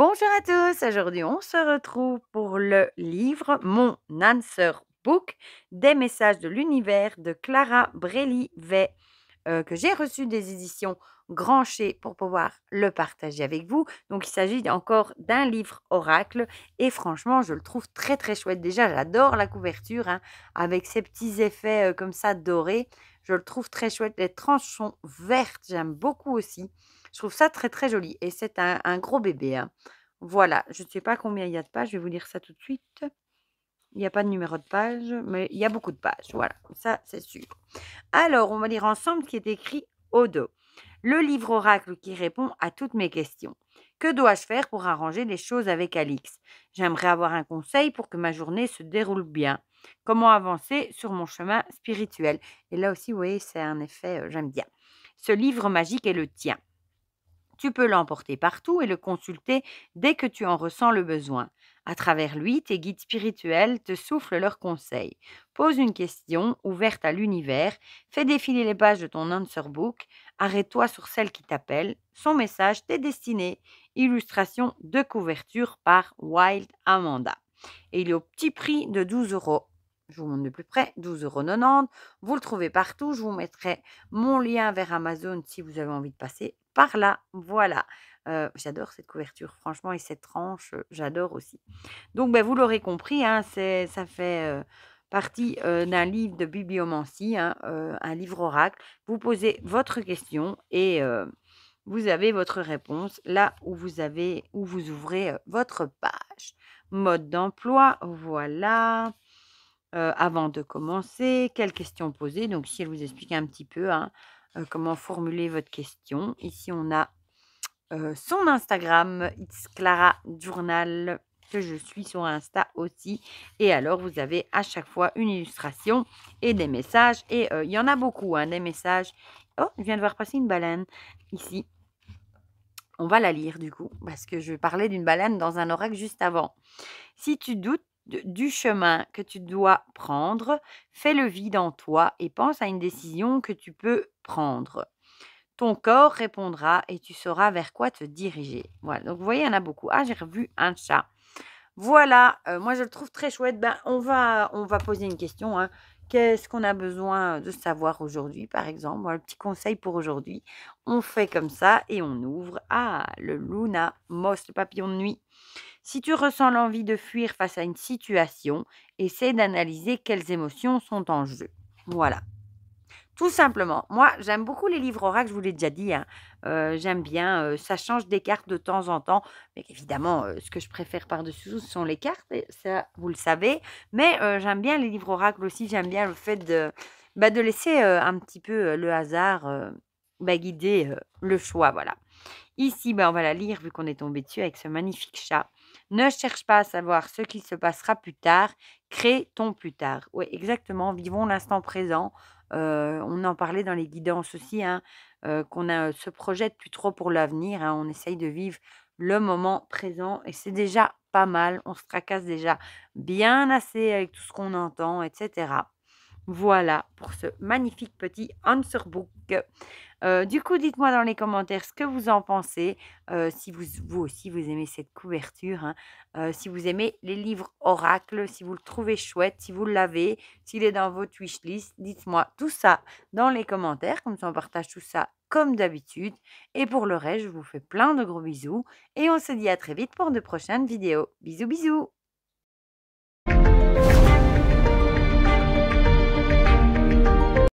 Bonjour à tous, aujourd'hui on se retrouve pour le livre Mon Answer Book des messages de l'univers de Clara Brelli-Vey que j'ai reçu des éditions Grancher pour pouvoir le partager avec vous. Donc il s'agit encore d'un livre oracle et franchement je le trouve très très chouette. Déjà j'adore la couverture avec ces petits effets comme ça dorés. Je le trouve très chouette. Les tranches sont vertes, j'aime beaucoup aussi. Je trouve ça très très joli et c'est un gros bébé. Voilà, je ne sais pas combien il y a de pages, je vais vous dire ça tout de suite. Il n'y a pas de numéro de page, mais il y a beaucoup de pages, voilà, ça c'est sûr. Alors, on va lire ensemble ce qui est écrit au dos. Le livre oracle qui répond à toutes mes questions. Que dois-je faire pour arranger les choses avec Alix? J'aimerais avoir un conseil pour que ma journée se déroule bien. Comment avancer sur mon chemin spirituel? Et là aussi, vous voyez, c'est un effet, j'aime bien. Ce livre magique est le tien. Tu peux l'emporter partout et le consulter dès que tu en ressens le besoin. À travers lui, tes guides spirituels te soufflent leurs conseils. Pose une question ouverte à l'univers, fais défiler les pages de ton answer book, arrête-toi sur celle qui t'appelle, son message t'est destiné. Illustration de couverture par Wild Amanda. Et il est au petit prix de 12 €. Je vous montre de plus près, 12,90 €. Vous le trouvez partout. Je vous mettrai mon lien vers Amazon si vous avez envie de passer par là. Voilà. J'adore cette couverture, franchement, et cette tranche, j'adore aussi. Donc, vous l'aurez compris, ça fait partie d'un livre de bibliomancie, un livre oracle. Vous posez votre question et vous avez votre réponse là où vous ouvrez votre page. Mode d'emploi, voilà. Avant de commencer, quelles questions poser? Donc ici, elle vous explique un petit peu, comment formuler votre question. Ici, on a, son Instagram, It's Clara Journal, que je suis sur Insta aussi. Et alors, vous avez à chaque fois une illustration et des messages et il y en a beaucoup, des messages. Oh, je viens de voir passer une baleine ici. On va la lire du coup, parce que je parlais d'une baleine dans un oracle juste avant. Si tu doutes du chemin que tu dois prendre, fais le vide en toi et pense à une décision que tu peux prendre. Ton corps répondra et tu sauras vers quoi te diriger. Voilà, donc vous voyez, il y en a beaucoup. Ah, j'ai revu un chat. Voilà, moi je le trouve très chouette. On va poser une question, Qu'est-ce qu'on a besoin de savoir aujourd'hui, par exemple? Voilà, le petit conseil pour aujourd'hui. On fait comme ça et on ouvre. Ah, le Luna Moss, le papillon de nuit. Si tu ressens l'envie de fuir face à une situation, essaie d'analyser quelles émotions sont en jeu. Voilà. Tout simplement. Moi, j'aime beaucoup les livres oracles, je vous l'ai déjà dit, j'aime bien, ça change des cartes de temps en temps, mais évidemment, ce que je préfère par-dessus tout, ce sont les cartes et ça, vous le savez. Mais, j'aime bien les livres oracles aussi, j'aime bien le fait de laisser, un petit peu, le hasard, guider, le choix, voilà. Ici, on va la lire vu qu'on est tombé dessus avec ce magnifique chat. Ne cherche pas à savoir ce qui se passera plus tard, crée ton plus tard. Oui, exactement, vivons l'instant présent. On en parlait dans les guidances aussi, qu'on se projette plus trop pour l'avenir, on essaye de vivre le moment présent et c'est déjà pas mal. On se tracasse déjà bien assez avec tout ce qu'on entend, etc. Voilà pour ce magnifique petit answer book. Du coup, dites-moi dans les commentaires ce que vous en pensez, si vous aussi vous aimez cette couverture, si vous aimez les livres oracles, si vous le trouvez chouette, si vous l'avez, s'il est dans votre wishlist, dites-moi tout ça dans les commentaires, comme ça on partage tout ça comme d'habitude. Et pour le reste, je vous fais plein de gros bisous et on se dit à très vite pour de prochaines vidéos. Bisous bisous!